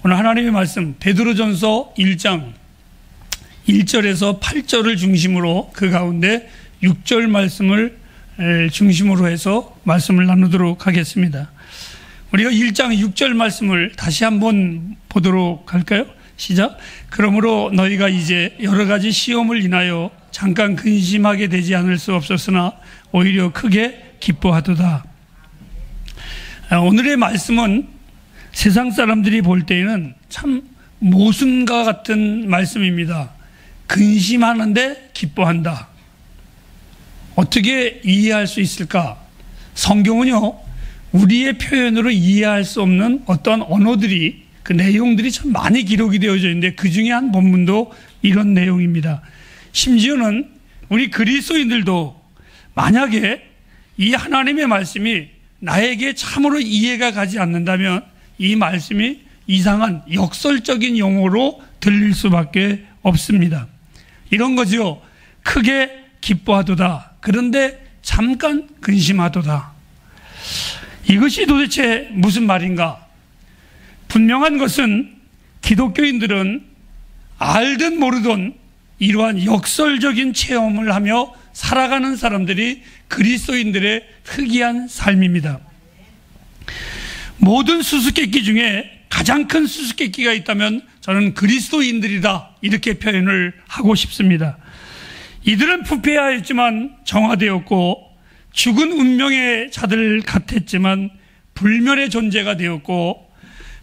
오늘 하나님의 말씀 베드로전서 1장 1절에서 8절을 중심으로 그 가운데 6절 말씀을 중심으로 해서 말씀을 나누도록 하겠습니다. 우리가 1장 6절 말씀을 다시 한번 보도록 할까요? 시작. 그러므로 너희가 이제 여러 가지 시험을 인하여 잠깐 근심하게 되지 않을 수 없었으나 오히려 크게 기뻐하도다. 오늘의 말씀은 세상 사람들이 볼 때에는 참 모순과 같은 말씀입니다. 근심하는데 기뻐한다. 어떻게 이해할 수 있을까? 성경은요, 우리의 표현으로 이해할 수 없는 어떤 언어들이, 그 내용들이 참 많이 기록이 되어져 있는데 그 중에 한 본문도 이런 내용입니다. 심지어는 우리 그리스도인들도 만약에 이 하나님의 말씀이 나에게 참으로 이해가 가지 않는다면 이 말씀이 이상한 역설적인 용어로 들릴 수밖에 없습니다. 이런 거죠. 크게 기뻐하도다. 그런데 잠깐 근심하도다. 이것이 도대체 무슨 말인가? 분명한 것은 기독교인들은 알든 모르든 이러한 역설적인 체험을 하며 살아가는 사람들이 그리스도인들의 특이한 삶입니다. 모든 수수께끼 중에 가장 큰 수수께끼가 있다면 저는 그리스도인들이다, 이렇게 표현을 하고 싶습니다. 이들은 부패하였지만 정화되었고 죽은 운명의 자들 같았지만 불멸의 존재가 되었고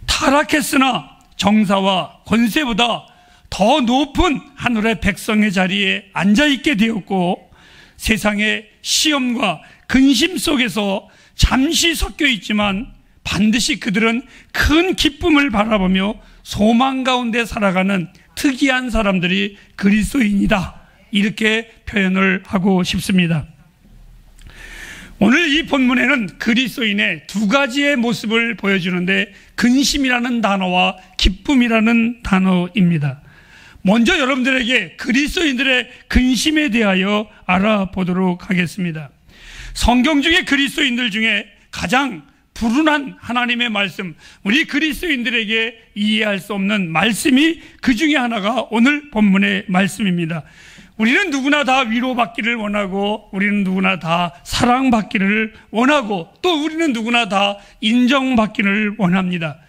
타락했으나 정사와 권세보다 더 높은 하늘의 백성의 자리에 앉아있게 되었고 세상의 시험과 근심 속에서 잠시 섞여 있지만 반드시 그들은 큰 기쁨을 바라보며 소망 가운데 살아가는 특이한 사람들이 그리스도인이다, 이렇게 표현을 하고 싶습니다. 오늘 이 본문에는 그리스도인의 두 가지의 모습을 보여주는데 근심이라는 단어와 기쁨이라는 단어입니다. 먼저 여러분들에게 그리스도인들의 근심에 대하여 알아보도록 하겠습니다. 성경 중에 그리스도인들 중에 가장 불운한 하나님의 말씀, 우리 그리스도인들에게 이해할 수 없는 말씀이 그 중에 하나가 오늘 본문의 말씀입니다. 우리는 누구나 다 위로받기를 원하고 우리는 누구나 다 사랑받기를 원하고 또 우리는 누구나 다 인정받기를 원합니다.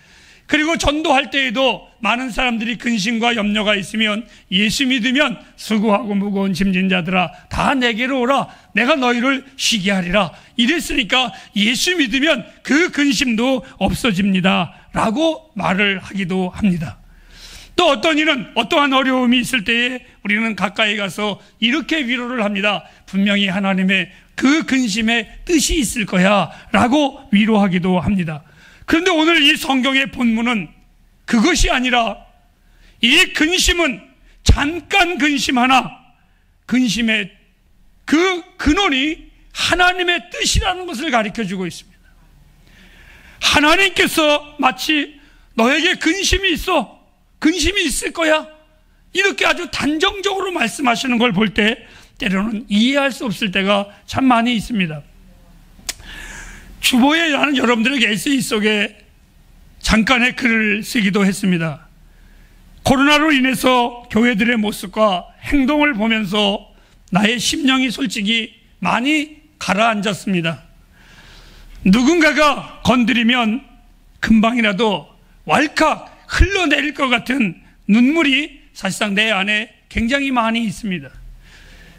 그리고 전도할 때에도 많은 사람들이 근심과 염려가 있으면 예수 믿으면 수고하고 무거운 짐진 자들아 다 내게로 오라, 내가 너희를 쉬게 하리라, 이랬으니까 예수 믿으면 그 근심도 없어집니다 라고 말을 하기도 합니다. 또 어떤 이는 어떠한 어려움이 있을 때에 우리는 가까이 가서 이렇게 위로를 합니다. 분명히 하나님의 그 근심의 뜻이 있을 거야 라고 위로하기도 합니다. 그런데 오늘 이 성경의 본문은 그것이 아니라 이 근심은 잠깐 근심하나 근심의 그 근원이 하나님의 뜻이라는 것을 가르쳐주고 있습니다. 하나님께서 마치 너에게 근심이 있어, 근심이 있을 거야, 이렇게 아주 단정적으로 말씀하시는 걸 볼 때 때로는 이해할 수 없을 때가 참 많이 있습니다. 주보에 나는 여러분들에게 에세이 속에 잠깐의 글을 쓰기도 했습니다. 코로나로 인해서 교회들의 모습과 행동을 보면서 나의 심령이 솔직히 많이 가라앉았습니다. 누군가가 건드리면 금방이라도 왈칵 흘러내릴 것 같은 눈물이 사실상 내 안에 굉장히 많이 있습니다.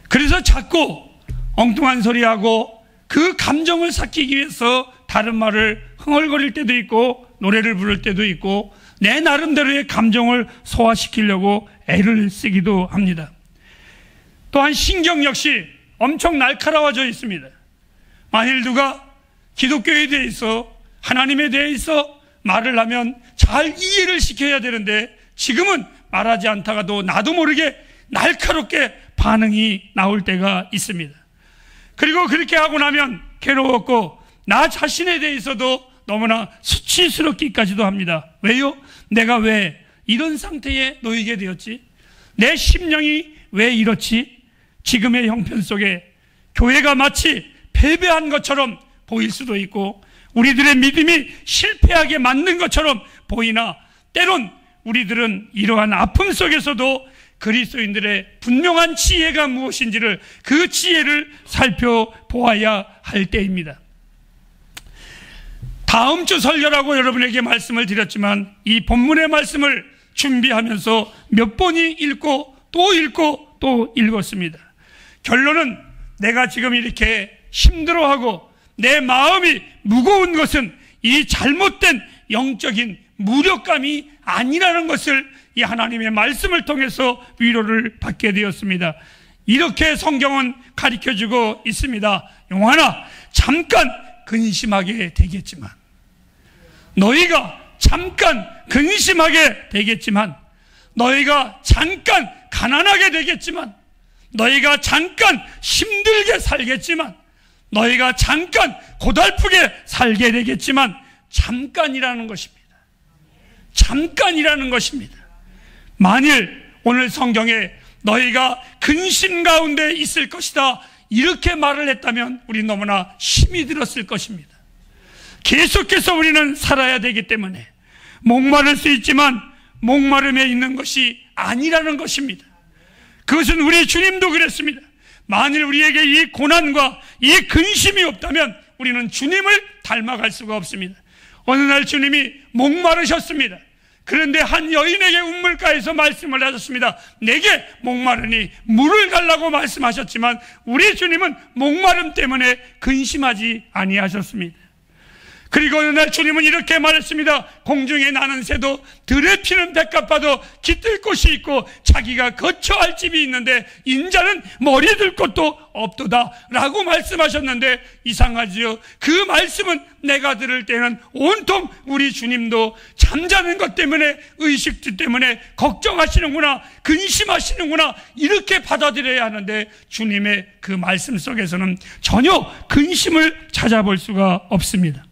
그래서 자꾸 엉뚱한 소리하고 그 감정을 삭히기 위해서 다른 말을 흥얼거릴 때도 있고 노래를 부를 때도 있고 내 나름대로의 감정을 소화시키려고 애를 쓰기도 합니다. 또한 신경 역시 엄청 날카로워져 있습니다. 만일 누가 기독교에 대해서 하나님에 대해서 말을 하면 잘 이해를 시켜야 되는데 지금은 말하지 않다가도 나도 모르게 날카롭게 반응이 나올 때가 있습니다. 그리고 그렇게 하고 나면 괴로웠고 나 자신에 대해서도 너무나 수치스럽기까지도 합니다. 왜요? 내가 왜 이런 상태에 놓이게 되었지? 내 심령이 왜 이렇지? 지금의 형편 속에 교회가 마치 패배한 것처럼 보일 수도 있고 우리들의 믿음이 실패하게 만든 것처럼 보이나 때론 우리들은 이러한 아픔 속에서도 그리스도인들의 분명한 지혜가 무엇인지를, 그 지혜를 살펴보아야 할 때입니다. 다음 주 설교라고 여러분에게 말씀을 드렸지만 이 본문의 말씀을 준비하면서 몇 번이 읽고 또 읽었습니다. 결론은 내가 지금 이렇게 힘들어하고 내 마음이 무거운 것은 이 잘못된 영적인 무력감이 아니라는 것을 이 하나님의 말씀을 통해서 위로를 받게 되었습니다. 이렇게 성경은 가르쳐주고 있습니다. 용하나 잠깐 근심하게 되겠지만, 너희가 잠깐 근심하게 되겠지만, 너희가 잠깐 가난하게 되겠지만, 너희가 잠깐 힘들게 살겠지만, 너희가 잠깐 고달프게 살게 되겠지만 잠깐이라는 것입니다. 잠깐이라는 것입니다. 만일 오늘 성경에 너희가 근심 가운데 있을 것이다 이렇게 말을 했다면 우리 너무나 힘이 들었을 것입니다. 계속해서 우리는 살아야 되기 때문에 목마를 수 있지만 목마름에 있는 것이 아니라는 것입니다. 그것은 우리 주님도 그랬습니다. 만일 우리에게 이 고난과 이 근심이 없다면 우리는 주님을 닮아갈 수가 없습니다. 어느 날 주님이 목마르셨습니다. 그런데 한 여인에게 운물가에서 말씀을 하셨습니다. 내게 목마르니 물을 달라고 말씀하셨지만 우리 주님은 목마름 때문에 근심하지 아니하셨습니다. 그리고 어느 날 주님은 이렇게 말했습니다. 공중에 나는 새도 들에 피는 백합화도 깃들 곳이 있고 자기가 거처할 집이 있는데 인자는 머리 들 곳도 없도다 라고 말씀하셨는데, 이상하지요? 그 말씀은 내가 들을 때는 온통 우리 주님도 잠자는 것 때문에, 의식주 때문에 걱정하시는구나, 근심하시는구나 이렇게 받아들여야 하는데, 주님의 그 말씀 속에서는 전혀 근심을 찾아볼 수가 없습니다.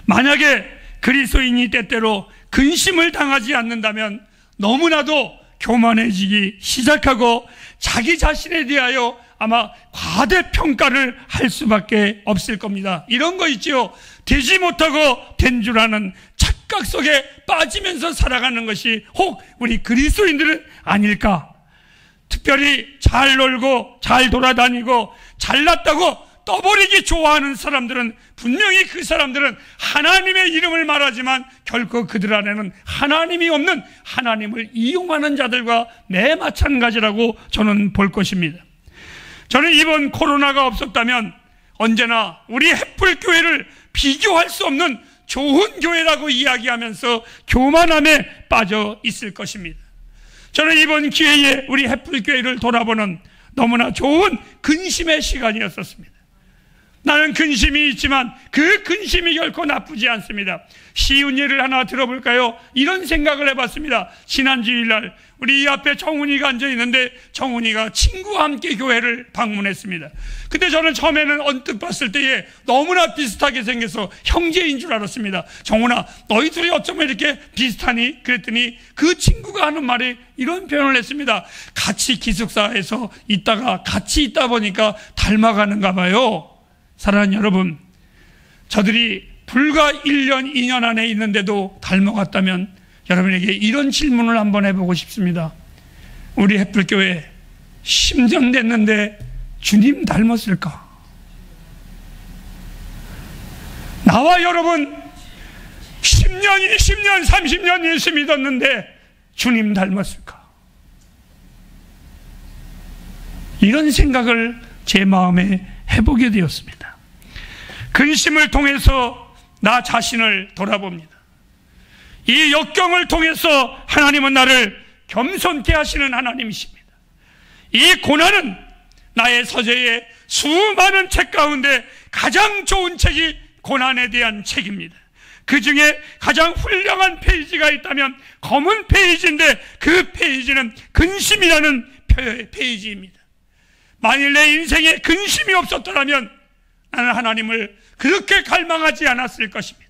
만약에 그리스도인이 때때로 근심을 당하지 않는다면 너무나도 교만해지기 시작하고 자기 자신에 대하여 아마 과대평가를 할 수밖에 없을 겁니다. 이런 거 있지요. 되지 못하고 된 줄 아는 착각 속에 빠지면서 살아가는 것이 혹 우리 그리스도인들은 아닐까? 특별히 잘 놀고 잘 돌아다니고 잘났다고 떠버리기 좋아하는 사람들은 분명히 그 사람들은 하나님의 이름을 말하지만 결코 그들 안에는 하나님이 없는, 하나님을 이용하는 자들과 매 마찬가지라고 저는 볼 것입니다. 저는 이번 코로나가 없었다면 언제나 우리 햇불교회를 비교할 수 없는 좋은 교회라고 이야기하면서 교만함에 빠져 있을 것입니다. 저는 이번 기회에 우리 햇불교회를 돌아보는 너무나 좋은 근심의 시간이었었습니다. 나는 근심이 있지만 그 근심이 결코 나쁘지 않습니다. 쉬운 예를 하나 들어볼까요? 이런 생각을 해봤습니다. 지난 주일날 우리 이 앞에 정훈이가 앉아있는데 정훈이가 친구와 함께 교회를 방문했습니다. 근데 저는 처음에는 언뜻 봤을 때에 너무나 비슷하게 생겨서 형제인 줄 알았습니다. 정훈아, 너희 둘이 어쩌면 이렇게 비슷하니? 그랬더니 그 친구가 하는 말이 이런 표현을 했습니다. 같이 기숙사에서 있다가 같이 있다 보니까 닮아가는가 봐요. 사랑하는 여러분, 저들이 불과 1년, 2년 안에 있는데도 닮아갔다면 여러분에게 이런 질문을 한번 해보고 싶습니다. 우리 햇불교회 10년 됐는데 주님 닮았을까? 나와 여러분 10년, 20년, 30년 예수 믿었는데 주님 닮았을까? 이런 생각을 제 마음에 해보게 되었습니다. 근심을 통해서 나 자신을 돌아봅니다. 이 역경을 통해서 하나님은 나를 겸손케 하시는 하나님이십니다. 이 고난은 나의 서재에 수많은 책 가운데 가장 좋은 책이 고난에 대한 책입니다. 그 중에 가장 훌륭한 페이지가 있다면 검은 페이지인데 그 페이지는 근심이라는 페이지입니다. 만일 내 인생에 근심이 없었더라면 나는 하나님을 그렇게 갈망하지 않았을 것입니다.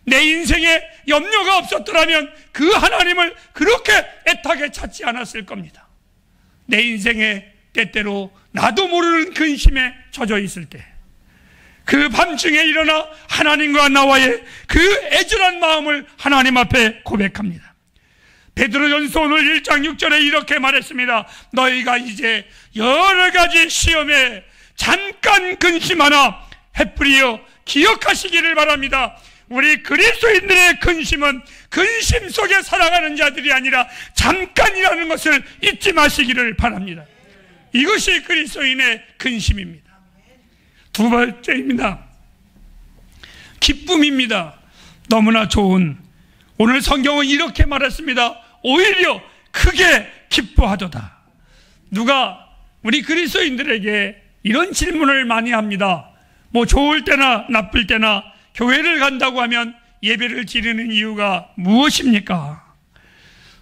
내 인생에 염려가 없었더라면 그 하나님을 그렇게 애타게 찾지 않았을 겁니다. 내 인생에 때때로 나도 모르는 근심에 젖어 있을 때, 그 밤중에 일어나 하나님과 나와의 그 애절한 마음을 하나님 앞에 고백합니다. 베드로전서 오늘 1장 6절에 이렇게 말했습니다. 너희가 이제 여러 가지 시험에 잠깐 근심하나 헤프리여 기억하시기를 바랍니다. 우리 그리스도인들의 근심은 근심 속에 살아가는 자들이 아니라 잠깐이라는 것을 잊지 마시기를 바랍니다. 이것이 그리스도인의 근심입니다. 두 번째입니다. 기쁨입니다. 너무나 좋은, 오늘 성경은 이렇게 말했습니다. 오히려 크게 기뻐하도다. 누가 우리 그리스도인들에게 이런 질문을 많이 합니다. 뭐 좋을 때나 나쁠 때나 교회를 간다고 하면 예배를 드리는 이유가 무엇입니까?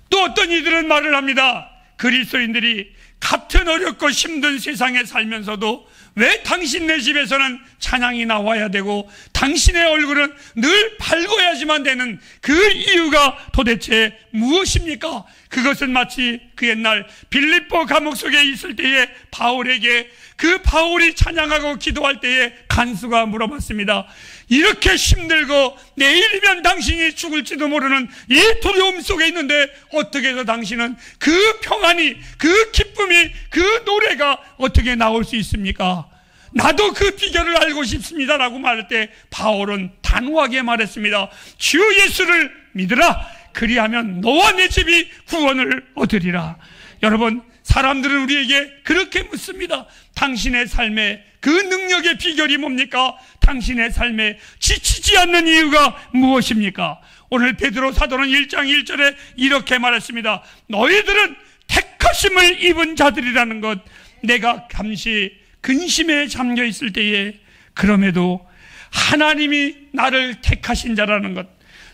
또 어떤 이들은 말을 합니다. 그리스도인들이 같은 어렵고 힘든 세상에 살면서도 왜 당신네 집에서는 찬양이 나와야 되고 당신의 얼굴은 늘 밝아야지만 되는 그 이유가 도대체 무엇입니까? 그것은 마치 그 옛날 빌립보 감옥 속에 있을 때에 바울에게 그 바울이 찬양하고 기도할 때에 간수가 물어봤습니다. 이렇게 힘들고 내일이면 당신이 죽을지도 모르는 이 두려움 속에 있는데 어떻게 해서 당신은 그 평안이, 그 기쁨이, 그 노래가 어떻게 나올 수 있습니까? 나도 그 비결을 알고 싶습니다 라고 말할 때 바울은 단호하게 말했습니다. 주 예수를 믿으라. 그리하면 너와 내 집이 구원을 얻으리라. 여러분, 사람들은 우리에게 그렇게 묻습니다. 당신의 삶의 그 능력의 비결이 뭡니까? 당신의 삶에 지치지 않는 이유가 무엇입니까? 오늘 베드로 사도는 1장 1절에 이렇게 말했습니다. 너희들은 택하심을 입은 자들이라는 것, 내가 잠시 근심에 잠겨 있을 때에 그럼에도 하나님이 나를 택하신 자라는 것,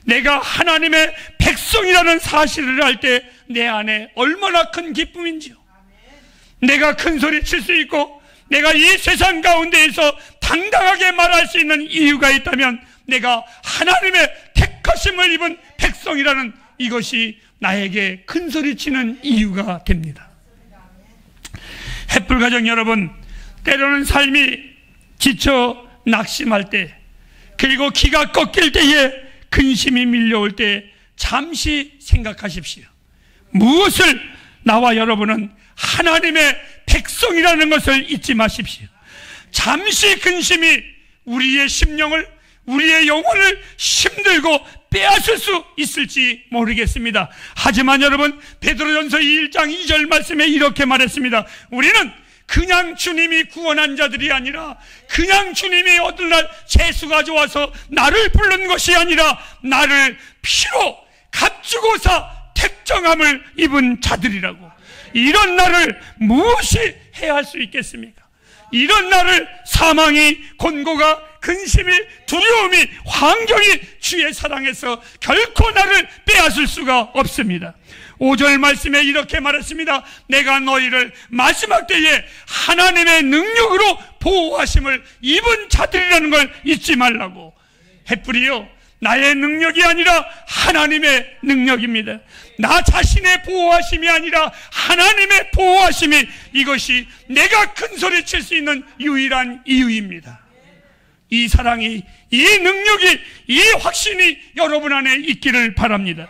내가 하나님의 백성이라는 사실을 알 때 내 안에 얼마나 큰 기쁨인지요. 내가 큰 소리 칠 수 있고 내가 이 세상 가운데에서 당당하게 말할 수 있는 이유가 있다면 내가 하나님의 택하심을 입은 백성이라는 이것이 나에게 큰 소리 치는 이유가 됩니다. 햇불 가정 여러분, 때로는 삶이 지쳐 낙심할 때, 그리고 기가 꺾일 때에 근심이 밀려올 때 잠시 생각하십시오. 무엇을 나와 여러분은 하나님의 백성이라는 것을 잊지 마십시오. 잠시 근심이 우리의 심령을, 우리의 영혼을 힘들고 빼앗을 수 있을지 모르겠습니다. 하지만 여러분, 베드로전서 1장 2절 말씀에 이렇게 말했습니다. 우리는 그냥 주님이 구원한 자들이 아니라, 그냥 주님이 어느 날 재수가 좋아서 나를 부른 것이 아니라 나를 피로 값주고사 택정함을 입은 자들이라고. 이런 나를 무엇이 해할 수 있겠습니까? 이런 나를 사망이, 곤고가, 근심이, 두려움이, 환경이 주의 사랑에서 결코 나를 빼앗을 수가 없습니다. 5절 말씀에 이렇게 말했습니다. 내가 너희를 마지막 때에 하나님의 능력으로 보호하심을 입은 자들이라는 걸 잊지 말라고. 햇불이요, 나의 능력이 아니라 하나님의 능력입니다. 나 자신의 보호하심이 아니라 하나님의 보호하심이, 이것이 내가 큰 소리 칠 수 있는 유일한 이유입니다. 이 사랑이, 이 능력이, 이 확신이 여러분 안에 있기를 바랍니다.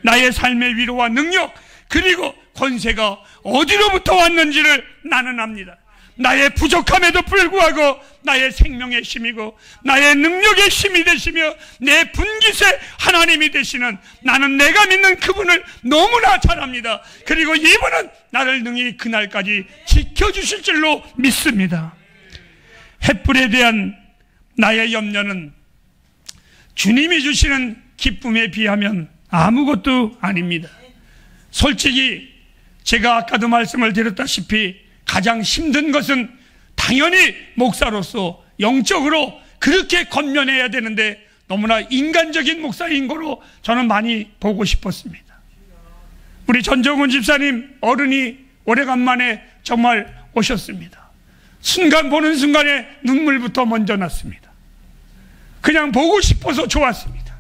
나의 삶의 위로와 능력, 그리고 권세가 어디로부터 왔는지를 나는 압니다. 나의 부족함에도 불구하고 나의 생명의 힘이고 나의 능력의 힘이 되시며 내 분깃의 하나님이 되시는, 나는 내가 믿는 그분을 너무나 잘 압니다. 그리고 이분은 나를 능히 그날까지 지켜주실 줄로 믿습니다. 햇불에 대한 나의 염려는 주님이 주시는 기쁨에 비하면 아무것도 아닙니다. 솔직히 제가 아까도 말씀을 드렸다시피 가장 힘든 것은 당연히 목사로서 영적으로 그렇게 권면해야 되는데 너무나 인간적인 목사인 거로 저는 많이 보고 싶었습니다. 우리 전정훈 집사님 어른이 오래간만에 정말 오셨습니다. 순간 보는 순간에 눈물부터 먼저 났습니다. 그냥 보고 싶어서 좋았습니다.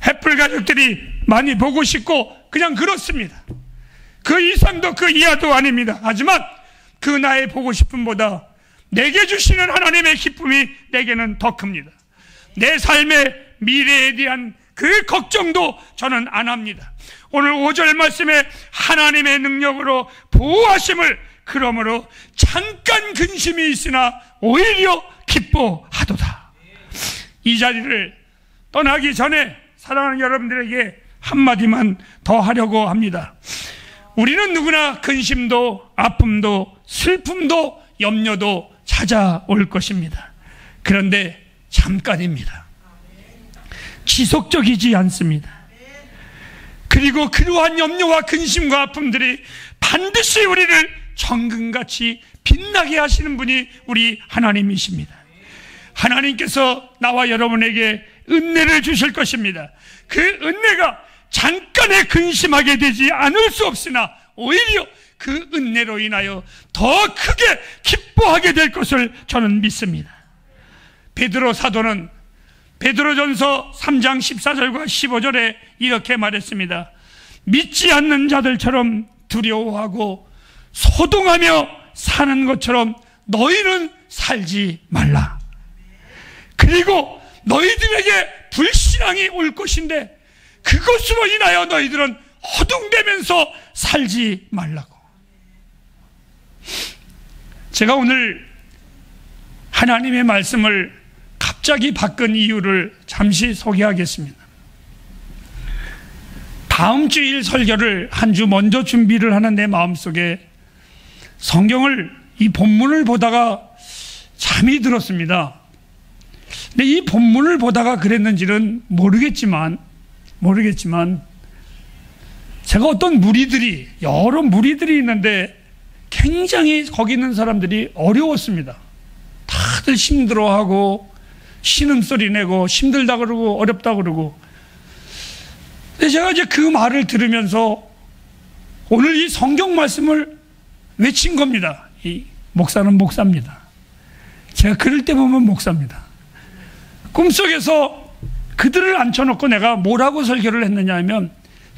햇불 가족들이 많이 보고 싶고 그냥 그렇습니다. 그 이상도 그 이하도 아닙니다. 하지만 그 나의 보고 싶음보다 내게 주시는 하나님의 기쁨이 내게는 더 큽니다. 내 삶의 미래에 대한 그 걱정도 저는 안 합니다. 오늘 5절 말씀에 하나님의 능력으로 보호하심을 그러므로 잠깐 근심이 있으나 오히려 기뻐하도다. 이 자리를 떠나기 전에 사랑하는 여러분들에게 한마디만 더 하려고 합니다. 우리는 누구나 근심도 아픔도 슬픔도 염려도 찾아올 것입니다. 그런데 잠깐입니다. 지속적이지 않습니다. 그리고 그러한 염려와 근심과 아픔들이 반드시 우리를 정금같이 빛나게 하시는 분이 우리 하나님이십니다. 하나님께서 나와 여러분에게 은혜를 주실 것입니다. 그 은혜가 잠깐에 근심하게 되지 않을 수 없으나 오히려 그 은혜로 인하여 더 크게 기뻐하게 될 것을 저는 믿습니다. 베드로 사도는 베드로전서 3장 14절과 15절에 이렇게 말했습니다. 믿지 않는 자들처럼 두려워하고 소동하며 사는 것처럼 너희는 살지 말라. 그리고 너희들에게 불신앙이 올 것인데 그것으로 인하여 너희들은 허둥대면서 살지 말라고. 제가 오늘 하나님의 말씀을 갑자기 바꾼 이유를 잠시 소개하겠습니다. 다음 주일 설교를 한 주 먼저 준비를 하는 내 마음속에 성경을 이 본문을 보다가 잠이 들었습니다. 근데 이 본문을 보다가 그랬는지는 모르겠지만 제가 어떤 무리들이 여러 무리들이 있는데 굉장히 거기 있는 사람들이 어려웠습니다. 다들 힘들어하고 신음소리 내고 힘들다 그러고 어렵다 그러고. 근데 제가 이제 그 말을 들으면서 오늘 이 성경 말씀을 외친 겁니다. 이 목사는 목사입니다. 제가 그럴 때 보면 목사입니다. 꿈속에서 그들을 앉혀놓고 내가 뭐라고 설교를 했느냐 하면,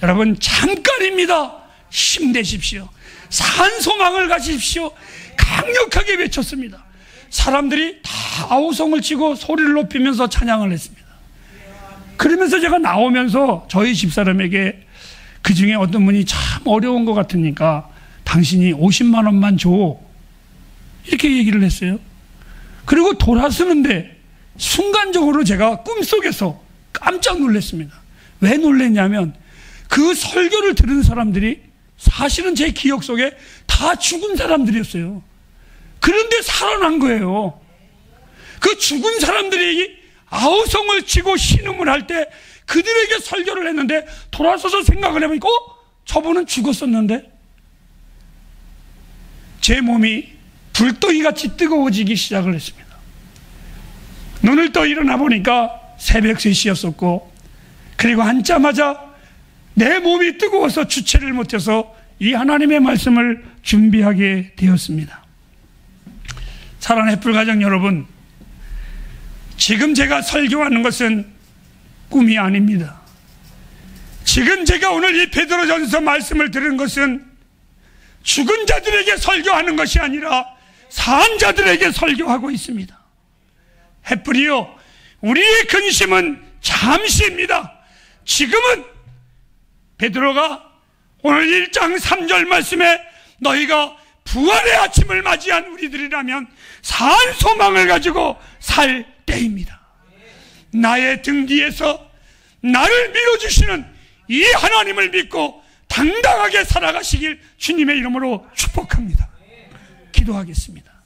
여러분 잠깐입니다. 힘내십시오. 산소망을 가지십시오. 강력하게 외쳤습니다. 사람들이 다 아우성을 치고 소리를 높이면서 찬양을 했습니다. 그러면서 제가 나오면서 저희 집사람에게 그 중에 어떤 분이 참 어려운 것 같으니까 당신이 50만 원만 줘, 이렇게 얘기를 했어요. 그리고 돌아서는데 순간적으로 제가 꿈속에서 깜짝 놀랐습니다. 왜 놀랐냐면 그 설교를 들은 사람들이 사실은 제 기억 속에 다 죽은 사람들이었어요. 그런데 살아난 거예요. 그 죽은 사람들이 아우성을 치고 신음을 할 때 그들에게 설교를 했는데 돌아서서 생각을 해보니까 저분은 죽었었는데. 제 몸이 불덩이같이 뜨거워지기 시작을 했습니다. 눈을 떠 일어나 보니까 새벽 3시였었고, 그리고 앉자마자 내 몸이 뜨거워서 주체를 못해서 이 하나님의 말씀을 준비하게 되었습니다. 사랑하는 햇불가정 여러분, 지금 제가 설교하는 것은 꿈이 아닙니다. 지금 제가 오늘 이 베드로전서 말씀을 들은 것은 죽은 자들에게 설교하는 것이 아니라 산 자들에게 설교하고 있습니다. 햇불이요, 우리의 근심은 잠시입니다. 지금은 베드로가 오늘 1장 3절 말씀에 너희가 부활의 아침을 맞이한 우리들이라면 산 소망을 가지고 살 때입니다. 나의 등 뒤에서 나를 밀어주시는 이 하나님을 믿고 당당하게 살아가시길 주님의 이름으로 축복합니다. 기도하겠습니다.